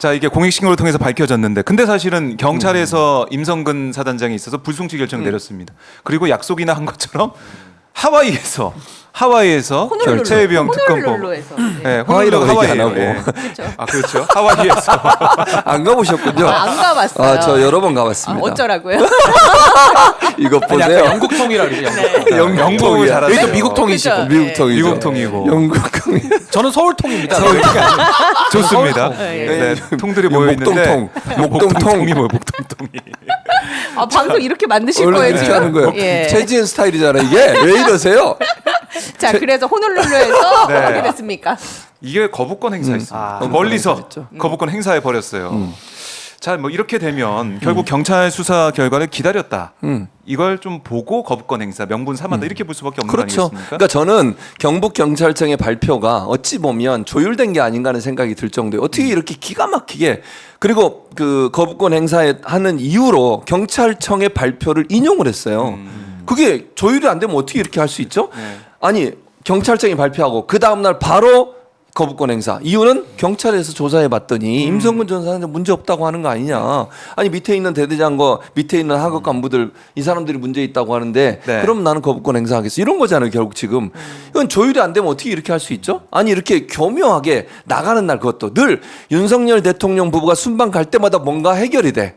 자, 이게 공익신고를 통해서 밝혀졌는데 근데 사실은 경찰에서 임성근 사단장이 있어서 불송치 결정 내렸습니다. 그리고 약속이나 한 것처럼 하와이에서 최혜병 특검법. 호놀룰루에서. 네, 하와이라고 얘기 안 하고. 그렇죠. 아, 그렇죠. 하와이에서. 안 가보셨군요. 안 가봤어요. 저 여러 번 가봤습니다. 어쩌라고요? 이거 아니, 보세요. 약간 영국통이라 그러죠. 영국을 잘하세요. 여기도 미국통이시고. 그렇죠. 미국통이죠. 미국통이고. 영국통이. 저는 서울통입니다. 좋습니다. 네. 네, 통들이 모여 있는데 목동통이 뭐예요? 목동통이. 아, 방송 이렇게 만드실 원래 거예요 이렇게 지금? 하는 거예요. 예. 최지은 스타일이잖아요. 이게 왜 이러세요? 자, 그래서 호놀룰루에서 네. 어떻게 됐습니까? 이게 거부권 행사였습니다. 아, 멀리서 행사했죠. 거부권 행사해 버렸어요. 자, 뭐 이렇게 되면 결국 경찰 수사 결과를 기다렸다. 이걸 좀 보고 거부권 행사 명분 삼았다 이렇게 볼 수밖에 없는 거 그렇죠. 아니겠습니까? 그러니까 저는 경북 경찰청의 발표가 어찌 보면 조율된 게 아닌가 하는 생각이 들 정도예요. 어떻게 이렇게 기가 막히게 그리고 그 거부권 행사하는 이유로 경찰청의 발표를 인용을 했어요. 그게 조율이 안 되면 어떻게 이렇게 할 수 있죠? 네. 아니 경찰청이 발표하고 그 다음 날 바로 거부권 행사. 이유는 경찰에서 조사해 봤더니 임성근 전 사장님 문제 없다고 하는 거 아니냐. 아니 밑에 있는 대대장과 밑에 있는 하급 간부들 이 사람들이 문제 있다고 하는데 네. 그럼 나는 거부권 행사하겠어. 이런 거잖아요. 결국 지금. 이건 조율이 안 되면 어떻게 이렇게 할 수 있죠? 아니 이렇게 교묘하게 나가는 날 그것도 늘 윤석열 대통령 부부가 순방 갈 때마다 뭔가 해결이 돼.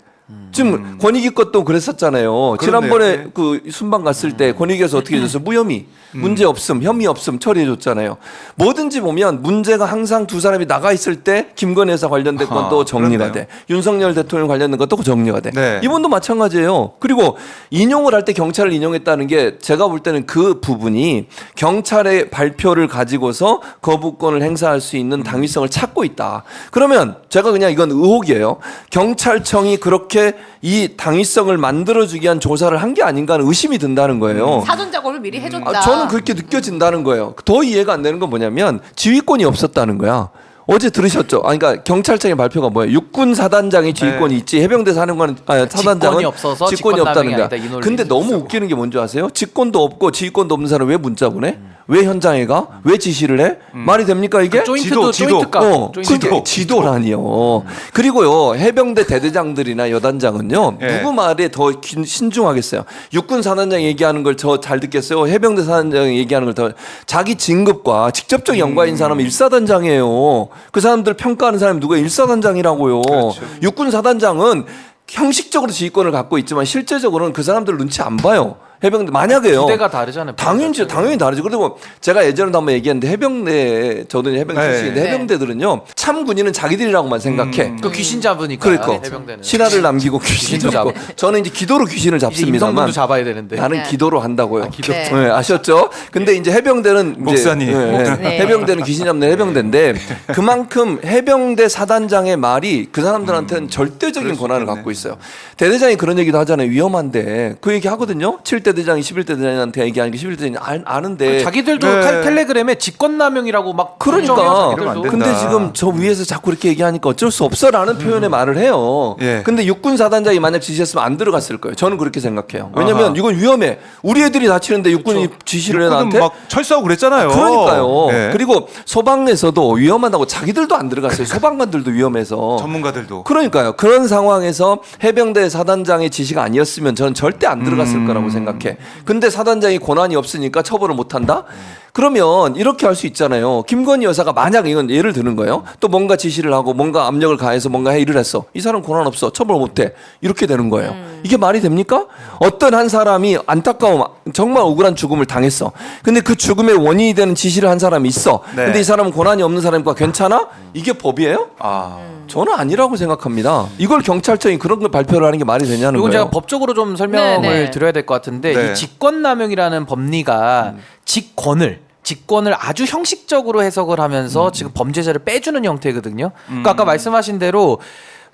지금 권익위 것도 그랬었잖아요. 그렇네요. 지난번에 네. 그 순방 갔을 때 권익위에서 어떻게 해줬어요? 무혐의, 문제 없음, 혐의 없음 처리해줬잖아요. 뭐든지 보면 문제가 항상 두 사람이 나가 있을 때 김건희 여사 관련된 것도 정리가 그렇네요. 돼. 윤석열 대통령 관련된 것도 정리가 돼. 네. 이번도 마찬가지예요. 그리고 인용을 할 때 경찰을 인용했다는 게 제가 볼 때는 그 부분이 경찰의 발표를 가지고서 거부권을 행사할 수 있는 당위성을 찾고 있다. 그러면 제가 그냥 이건 의혹이에요. 경찰청이 그렇게 이 당위성을 만들어주기 위한 조사를 한 게 아닌가 하는 의심이 든다는 거예요. 사전 작업을 미리 해줬다. 저는 그렇게 느껴진다는 거예요. 더 이해가 안 되는 건 뭐냐면 지휘권이 없었다는 거야. 어제 들으셨죠? 그러니까 경찰청의 발표가 뭐예요? 육군 사단장이 지휘권이 있지 해병대 사령관 사단장은 직권이 없어서 직권이 직권 없다는 남용이 거야. 아니다, 이 논리는 근데 너무 있어. 웃기는 게 뭔지 아세요? 직권도 없고 지휘권도 없는 사람 왜 문자 보내? 왜 현장에 가? 왜 지시를 해? 말이 됩니까 이게? 그 조인트도 조인트 값. 그게 지도라니요. 그리고 해병대 대대장들이나 여단장은요 예. 누구 말에 더 신중하겠어요. 육군 사단장이 얘기하는 걸 저 잘 듣겠어요. 해병대 사단장이 얘기하는 걸 더 자기 진급과 직접적 연관인 사람은 일사단장이에요. 그 사람들 평가하는 사람이 누가 일사단장이라고요. 그렇죠. 육군 사단장은 형식적으로 지휘권을 갖고 있지만 실제적으로는 그 사람들 눈치 안 봐요. 해병대 만약에요. 부대가 다르잖아요. 당연히 다르죠. 그리고 제가 예전에도 한번 얘기했는데 해병대 저도 해병대 네. 출신인데 네. 해병대들은요 참 군인은 자기들이라고만 생각해. 그 귀신 잡으니까. 그러니까 해병대는. 신하를 남기고 귀신 귀신도 잡고 저는 이제 기도로 귀신을 이제 잡습니다만 임성근도 잡아야 되는데. 나는 네. 기도로 한다고요. 기도. 네. 네, 아셨죠? 근데 이제 해병대는 이제 목사님. 네. 해병대는 귀신 잡는 해병대인데 그만큼 해병대 사단장의 말이 그 사람들한테는 절대적인 권한을 갖고 있어요. 대대장이 그런 얘기도 하잖아요. 위험한데 그 얘기 하거든요. 7대대장이 11대대장한테 얘기하는 게 11대장이 아는데 자기들도 네. 텔레그램에 직권남용이라고 막 그러니까 이러면 안 자기들도. 된다. 근데 지금 저 위에서 자꾸 이렇게 얘기하니까 어쩔 수 없어라는 표현의 말을 해요. 예. 근데 육군 사단장이 만약 지시했으면 안 들어갔을 거예요. 저는 그렇게 생각해요. 왜냐면 아하. 이건 위험해. 우리 애들이 다치는데 육군이 지시를 해 육군은 나한테. 막 철수하고 그랬잖아요. 그러니까요. 예. 그리고 소방에서도 위험하다고 자기들도 안 들어갔어요. 소방관들도 위험해서. 전문가들도. 그러니까요. 그런 상황에서 해병대 사단장의 지시가 아니었으면 저는 절대 안 들어갔을 거라고 생각해. 근데 사단장이 권한이 없으니까 처벌을 못 한다? 그러면 이렇게 할 수 있잖아요. 김건희 여사가 만약 이건 예를 드는 거예요. 또 뭔가 지시를 하고 뭔가 압력을 가해서 뭔가 일을 했어. 이 사람 권한 없어. 처벌 못 해. 이렇게 되는 거예요. 이게 말이 됩니까? 어떤 한 사람이 안타까움, 정말 억울한 죽음을 당했어. 근데 그 죽음의 원인이 되는 지시를 한 사람이 있어. 네. 근데 이 사람은 권한이 없는 사람이니까 괜찮아? 이게 법이에요? 아. 저는 아니라고 생각합니다. 이걸 경찰청이 그런 걸 발표를 하는 게 말이 되냐는 이건 거예요. 제가 법적으로 좀 설명을 네, 네. 드려야 될 것 같은데 네. 이 직권남용이라는 법리가 직권을 아주 형식적으로 해석을 하면서 지금 범죄자를 빼주는 형태거든요. 그러니까 아까 말씀하신 대로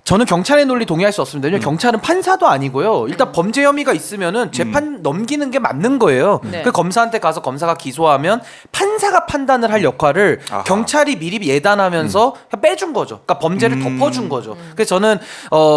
저는 경찰의 논리 동의할 수 없습니다. 왜냐면 경찰은 판사도 아니고요. 일단 범죄 혐의가 있으면은 재판 넘기는 게 맞는 거예요. 네. 그 검사한테 가서 검사가 기소하면 판사가 판단을 할 역할을 아하. 경찰이 미리 예단하면서 그냥 빼준 거죠. 그러니까 범죄를 덮어준 거죠. 그래서 저는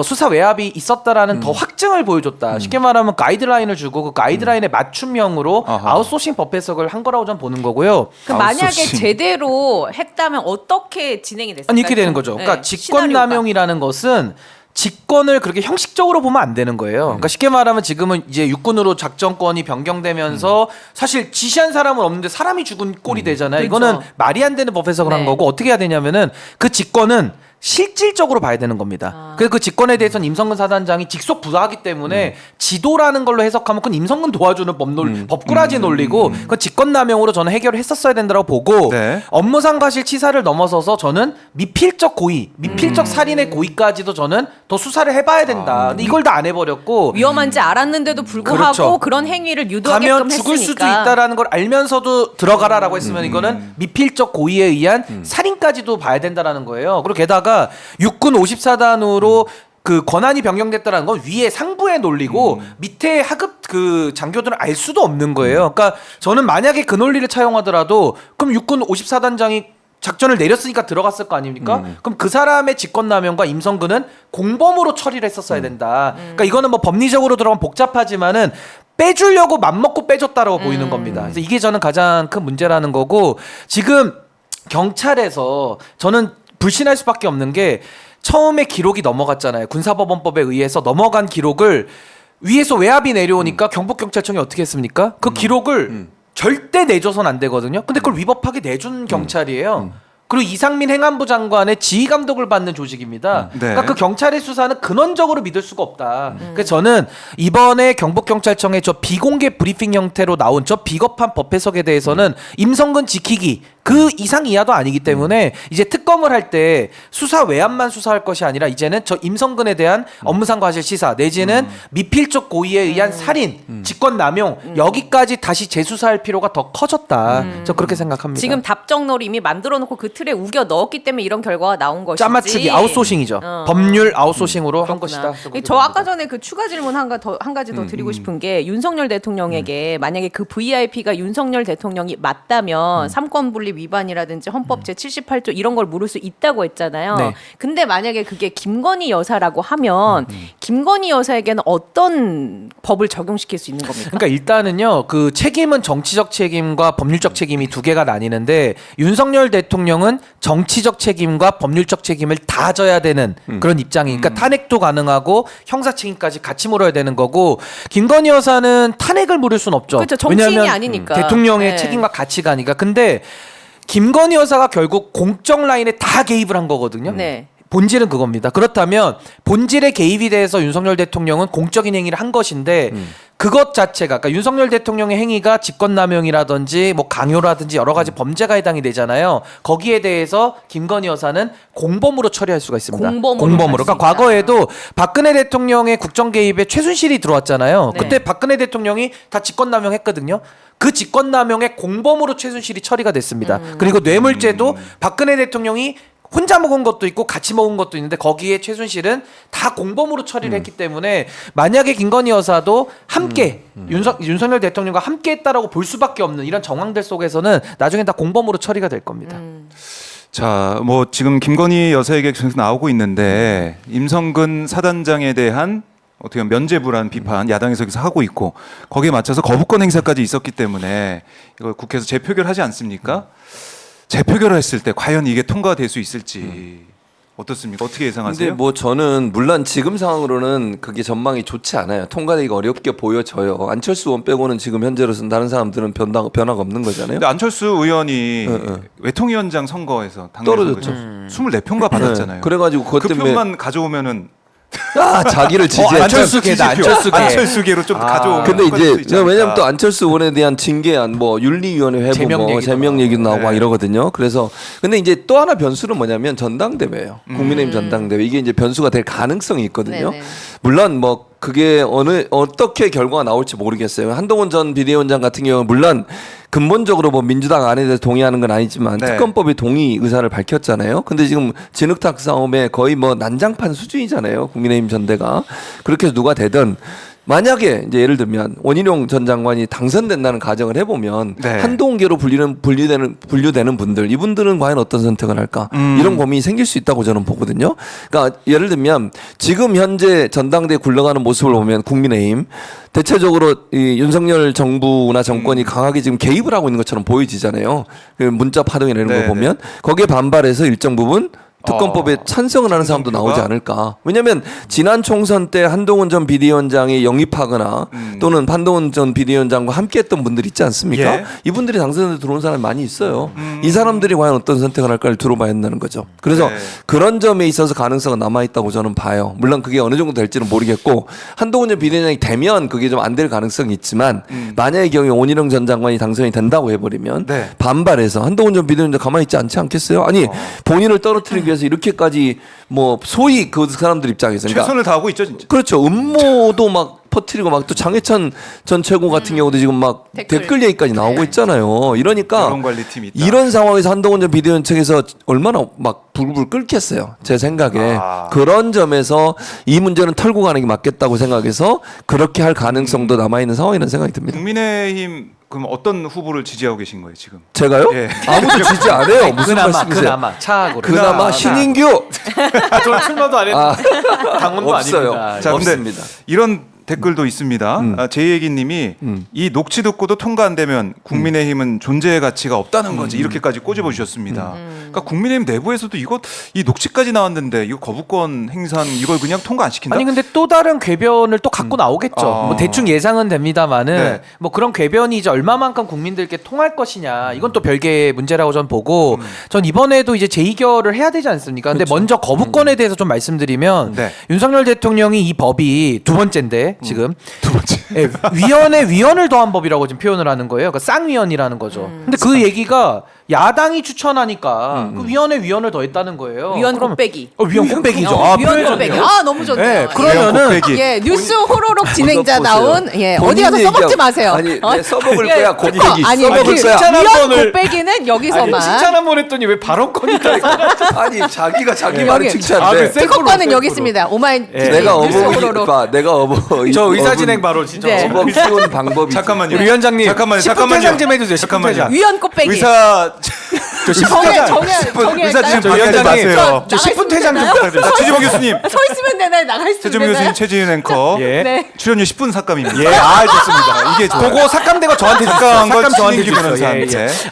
수사 외압이 있었다라는 더 확증을 보여줬다. 쉽게 말하면 가이드라인을 주고 그 가이드라인에 맞춤형으로 아하. 아웃소싱 법 해석을 한 거라고 저는 보는 거고요. 그 만약에 아웃소싱. 제대로 했다면 어떻게 진행이 됐을까요? 아니 이렇게 되는 거죠. 그러니까 네, 직권남용이라는 것은 직권을 그렇게 형식적으로 보면 안 되는 거예요. 그러니까 쉽게 말하면 지금은 이제 육군으로 작전권이 변경되면서 사실 지시한 사람은 없는데 사람이 죽은 꼴이 되잖아요. 그렇죠. 이거는 말이 안 되는 법 해석을 한 네. 거고 어떻게 해야 되냐면은 그 직권은 실질적으로 봐야 되는 겁니다. 그래서 그 직권에 대해서는 임성근 사단장이 직속 부하기 때문에 지도라는 걸로 해석하면 그건 임성근 도와주는 법꾸라지 논리고 그 직권남용으로 저는 해결을 했었어야 된다고 보고 네. 업무상 과실치사를 넘어서서 저는 미필적 고의, 미필적 살인의 고의까지도 저는 더 수사를 해봐야 된다. 근데 이걸 다 안 해버렸고 위험한지 알았는데도 불구하고 그렇죠. 그런 행위를 유도하게끔 가면 죽을 수도 했으니까. 있다라는 걸 알면서도 들어가라라고 했으면 이거는 미필적 고의에 의한 살인까지도 봐야 된다라는 거예요. 그리고 게다가 육군 54단으로 그 권한이 변경됐다는 건 위에 상부의 논리고 밑에 하급 그 장교들은 알 수도 없는 거예요. 그러니까 저는 만약에 그 논리를 차용하더라도 그럼 육군 54단장이 작전을 내렸으니까 들어갔을 거 아닙니까? 그럼 그 사람의 직권남용과 임성근은 공범으로 처리를 했었어야 된다. 그러니까 이거는 뭐 법리적으로 들어가면 복잡하지만은 빼주려고 맘먹고 빼줬다라고 보이는 겁니다. 그래서 이게 저는 가장 큰 문제라는 거고 지금 경찰에서 저는 불신할 수밖에 없는 게 처음에 기록이 넘어갔잖아요. 군사법원법에 의해서 넘어간 기록을 위에서 외압이 내려오니까 경북경찰청이 어떻게 했습니까? 그 기록을 절대 내줘선 안 되거든요. 근데 그걸 위법하게 내준 경찰이에요. 그리고 이상민 행안부 장관의 지휘 감독을 받는 조직입니다. 네. 그러니까 그 경찰의 수사는 근원적으로 믿을 수가 없다. 그래서 저는 이번에 경북경찰청의 저 비공개 브리핑 형태로 나온 저 비겁한 법 해석에 대해서는 임성근 지키기 그 이상 이하도 아니기 때문에 이제 특검을 할 때 수사 외압만 수사할 것이 아니라 이제는 저 임성근에 대한 업무상 과실치사 내지는 미필적 고의에 의한 살인, 직권남용 여기까지 다시 재수사할 필요가 더 커졌다. 저 그렇게 생각합니다. 지금 답정너리 이미 만들어 놓고 그 틀에 우겨 넣었기 때문에 이런 결과가 나온 것이지. 짜맞추기 아웃소싱이죠. 법률 아웃소싱으로 한 것이다. 저 아까 전에 그 추가 질문 한 가지 더 드리고 싶은 게 윤석열 대통령에게 만약에 그 VIP가 윤석열 대통령이 맞다면 삼권 분립 위반이라든지 헌법 제 78조 이런 걸 물을 수 있다고 했잖아요. 네. 근데 만약에 그게 김건희 여사라고 하면 김건희 여사에게는 어떤 법을 적용시킬 수 있는 겁니까? 그러니까 일단은요, 그 책임은 정치적 책임과 법률적 책임이 두 개가 나뉘는데 윤석열 대통령은 정치적 책임과 법률적 책임을 다 져야 되는 그런 입장이니까 탄핵도 가능하고 형사 책임까지 같이 물어야 되는 거고 김건희 여사는 탄핵을 물을 수는 없죠. 그렇죠. 정치인이 왜냐하면 아니니까. 대통령의 네. 책임과 같이 가니까. 근데 김건희 여사가 결국 공적 라인에 다 개입을 한 거거든요. 네. 본질은 그겁니다. 그렇다면 본질의 개입에 대해서 윤석열 대통령은 공적인 행위를 한 것인데 그것 자체가 그러니까 윤석열 대통령의 행위가 직권남용이라든지 뭐 강요라든지 여러 가지 범죄가 해당이 되잖아요. 거기에 대해서 김건희 여사는 공범으로 처리할 수가 있습니다. 공범으로 할수 그러니까 있다. 과거에도 박근혜 대통령의 국정 개입에 최순실이 들어왔잖아요. 네. 그때 박근혜 대통령이 다 직권남용했거든요. 그 직권남용의 공범으로 최순실이 처리가 됐습니다. 그리고 뇌물죄도 박근혜 대통령이 혼자 먹은 것도 있고 같이 먹은 것도 있는데 거기에 최순실은 다 공범으로 처리를 했기 때문에 만약에 김건희 여사도 함께 윤석열 대통령과 함께 했다라고 볼 수밖에 없는 이런 정황들 속에서는 나중에 다 공범으로 처리가 될 겁니다. 자, 뭐 지금 김건희 여사에게 계속 나오고 있는데 임성근 사단장에 대한 어떻게 보면 면죄부라는 비판 야당에서 계속 하고 있고 거기에 맞춰서 거부권 행사까지 있었기 때문에 이걸 국회에서 재표결하지 않습니까? 재표결을 했을 때 과연 이게 통과될 수 있을지 어떻습니까? 어떻게 예상하세요? 근데 뭐 저는 물론 지금 상황으로는 그게 전망이 좋지 않아요. 통과되기가 어렵게 보여져요. 안철수 의원 빼고는 지금 현재로서는 다른 사람들은 변화가 없는 거잖아요. 근데 안철수 의원이 외통위원장 선거에서 떨어졌죠. 24표인가 받았잖아요. 네. 그래가지고 그것 그 때문에 표만 가져오면은 자기를 지지했죠. 안철수계다, 안철수계. 안철수계로 좀 가져오면 근데 똑같을 수 이제 있지 않을까. 왜냐면 또 안철수 의원에 대한 징계안 뭐 윤리위원회 회부 제명 뭐 얘기도 제명 얘기도 나오고 막 네. 이러거든요. 그래서 근데 이제 또 하나 변수는 뭐냐면 전당대회예요. 국민의힘 전당대회 이게 이제 변수가 될 가능성이 있거든요. 네네. 물론 뭐 그게 어떻게 결과가 나올지 모르겠어요. 한동훈 전 비대위원장 같은 경우는 물론 근본적으로 뭐 민주당 안에 대해서 동의하는 건 아니지만 네. 특검법에 동의 의사를 밝혔잖아요. 근데 지금 진흙탕 싸움에 거의 뭐 난장판 수준이잖아요. 국민의힘 전대가. 그렇게 해서 누가 되든 만약에 이제 예를 들면 원희룡 전 장관이 당선된다는 가정을 해보면 네. 한동훈계로 분류되는 분들 이분들은 과연 어떤 선택을 할까 이런 고민이 생길 수 있다고 저는 보거든요. 그러니까 예를 들면 지금 현재 전당대에 굴러가는 모습을 보면 국민의힘 대체적으로 이 윤석열 정부나 정권이 강하게 지금 개입을 하고 있는 것처럼 보여지잖아요. 그 문자 파동이나 이런 네, 걸 보면 거기에 반발해서 일정 부분 특검법에 어, 찬성을 하는 사람도 찬성표가? 나오지 않을까. 왜냐하면 지난 총선 때 한동훈 전 비대위원장이 영입하거나 또는 한동훈 전 비대위원장과 함께했던 분들 있지 않습니까? 예. 이분들이 당선에 들어온 사람이 많이 있어요. 이 사람들이 과연 어떤 선택을 할까를 들어봐야 한다는 거죠. 그래서 네. 그런 점에 있어서 가능성은 남아있다고 저는 봐요. 물론 그게 어느 정도 될지는 모르겠고 한동훈 전 비대위원장이 되면 그게 좀 안 될 가능성이 있지만 만약의 경우에 원희룡 전 장관이 당선이 된다고 해버리면 네. 반발해서 한동훈 전 비대위원장 가만히 있지 않지 않겠어요? 아니 본인을 떨어뜨리기 위해서 이렇게까지 뭐 소위 그 사람들 입장에서 그러니까 최선을 다하고 있죠, 진짜. 그렇죠. 음모도 막 퍼뜨리고 막 또 장해찬 전 최고 같은 경우도 지금 막 댓글 얘기까지 나오고 있잖아요. 이러니까 여론관리팀이 있다. 이런 상황에서 한동훈 전 비대위원 측에서 얼마나 막 불불 끓겠어요. 제 생각에 아. 그런 점에서 이 문제는 털고 가는 게 맞겠다고 생각해서 그렇게 할 가능성도 남아 있는 상황이라는 생각이 듭니다. 국민의힘 그럼 어떤 후보를 지지하고 계신 거예요 지금? 제가요? 예. 아무도 지지 안 해요. 무슨 말씀이세요? 그나마 차고로. 그나마 신인규 저는 출마도 안 했는데 당원도 없어요. 아닙니다. 자, 근데 없습니다. 이런 댓글도 있습니다. 제이얘기님이 이 녹취 듣고도 통과 안 되면 국민의힘은 존재의 가치가 없다는 거지 이렇게까지 꼬집어 주셨습니다. 그러니까 국민의힘 내부에서도 이 녹취까지 나왔는데 이거 거부권 행사는 이걸 그냥 통과 안 시킨다? 아니 근데 또 다른 궤변을 또 갖고 나오겠죠. 아. 뭐 대충 예상은 됩니다만은 네. 뭐 그런 궤변이 이제 얼마만큼 국민들께 통할 것이냐 이건 또 별개의 문제라고 전 보고 전 이번에도 이제 재의결을 해야 되지 않습니까? 근데 먼저 거부권에 대해서 좀 말씀드리면 네. 윤석열 대통령이 이 법이 두 번째인데 지금 두 번째. 예, 위원회 위원을 더한 법이라고 지금 표현을 하는 거예요. 그러니까 쌍위원이라는 거죠. 근데 그 얘기가 야당이 추천하니까 그 위원회 위원을 더했다는 거예요. 위원 그러면- 곱빼기. 위원 곱빼기죠. 위원 표현이 곱빼기. 좋네요. 아 너무 좋네요. 네, 예. 그러면은 곱빼기. 예, 뉴스 호로록 진행자 보세요. 나온 예, 어디 본인 가서 써먹지 얘기하고- 마세요. 아니, 어? 내 써먹을 예, 거야. 그거 곱빼기. 아니, 써먹을 그 거야. 칭찬 한 위원 번을- 곱빼기는 여기서만. 칭찬 한 번 했더니 왜 발언권이 다 아니 자기가 자기 예, 말을 여기- 칭찬해. 특허권은 여기 있습니다. 오마이 TV 내가 뉴스 호로록. 내가 의사진행 바로 진짜. 네. 어법 키운 방법이 잠깐만요. 우리 위원장님 잠깐만요. 10분 잠깐만요. 퇴장 좀 해주세요. 10분 잠깐만요. 퇴장. 위원 곱빼기. 의사 정해 의사 지금 저 방해하지 위원장님, 마세요. 저 10분 퇴장 좀 되나요? 부탁드립니다. 최지봉 교수님, 서 있으면 되나요? 나갈 수 최지봉 있나요? 교수님, 최지은 앵커 예. 네. 출연료 10분 삭감입니다. 예, 좋습니다. 이게 좋아요. 그거 삭감된 저한테 주세요. 삭감한 거 삭감 저한테 신인규 주세요. 변호사. 예, 예. 예.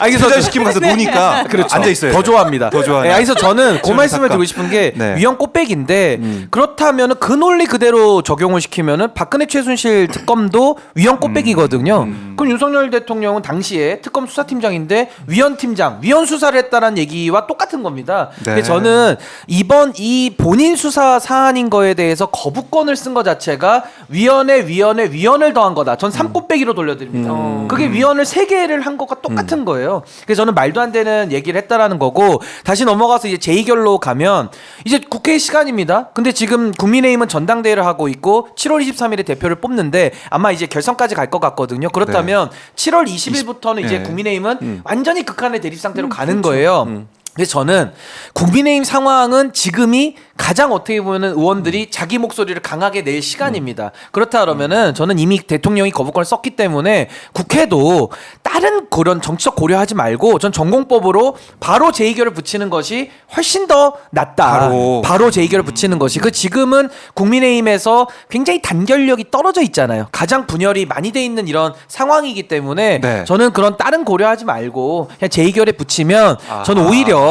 그래서 퇴장시키면 가서 노니까 그렇죠. 앉아 있어요. 더 좋아합니다. 더 좋아하네. 예, 그래서 저는 그 저는 말씀을 삭감. 드리고 싶은 게 네. 위헌 꽃배기인데 그렇다면은 그 논리 그대로 적용을 시키면은 박근혜 최순실 특검도 위헌 꽃배기거든요. 그럼 윤석열 대통령은 당시에 특검 수사팀장인데 위헌 팀장, 위헌 수사를 했다는 얘기와 똑같은 겁니다. 네. 그래서 저는 이번 이 본인 수사 사안인 거에 대해서 거부권을 쓴 것 자체가 위헌을 더한 거다. 전 3꽃배기로 돌려드립니다. 그게 위헌을 3개를 한 것과 똑같은 거예요. 그래서 저는 말도 안 되는 얘기를 했다라는 거고 다시 넘어가서 이제 제2결로 가면 이제 국회 시간입니다. 근데 지금 국민의힘은 전당대회를 하고 있고 7월 23일에 대표를 뽑는데 아마 이제 결선까지 갈 것 같거든요. 그렇다면 7월 20일부터는 이제 네. 국민의힘은 완전히 극한의 대립 상태로 가는 거예요. 그래서 저는 국민의힘 상황은 지금이 가장 어떻게 보면은 의원들이 자기 목소리를 강하게 낼 시간입니다. 그렇다 그러면은 저는 이미 대통령이 거부권을 썼기 때문에 국회도 다른 그런 정치적 고려하지 말고 전 전공법으로 바로 제2결을 붙이는 것이 훨씬 더 낫다. 바로 제2결을 붙이는 것이 그 지금은 국민의힘에서 굉장히 단결력이 떨어져 있잖아요. 가장 분열이 많이 돼 있는 이런 상황이기 때문에 네. 저는 그런 다른 고려하지 말고 그냥 제2결에 붙이면 저는 오히려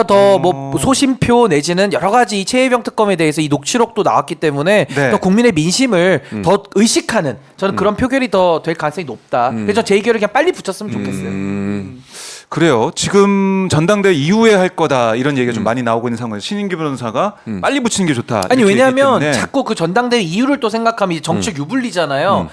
더 뭐 소신표 내지는 여러 가지 이 최혜병 특검에 대해서 이 녹취록도 나왔기 때문에 네. 더 국민의 민심을 더 의식하는 저는 그런 표결이 더 될 가능성이 높다. 그래서 제2결을 그냥 빨리 붙였으면 좋겠어요. 그래요. 지금 전당대회 이후에 할 거다 이런 얘기가 좀 많이 나오고 있는 상황에서 신인규 변호사가 빨리 붙이는 게 좋다. 아니 이렇게 왜냐하면 얘기했기 때문에. 자꾸 그 전당대회 이유를 또 생각하면 이제 정책 유불리잖아요.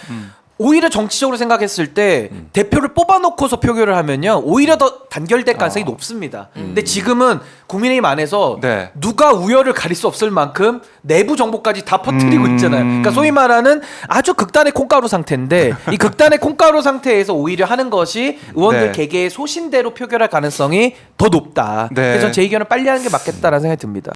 오히려 정치적으로 생각했을 때 대표를 뽑아놓고서 표결을 하면요 오히려 더 단결될 가능성이 높습니다. 근데 지금은 국민의힘 안에서 네. 누가 우열을 가릴 수 없을 만큼 내부 정보까지 다 퍼뜨리고 있잖아요. 그러니까 소위 말하는 아주 극단의 콩가루 상태인데 이 극단의 콩가루 상태에서 오히려 하는 것이 의원들 네. 개개의 소신대로 표결할 가능성이 더 높다. 네. 그래서 제 의견은 빨리 하는 게 맞겠다라는 생각이 듭니다.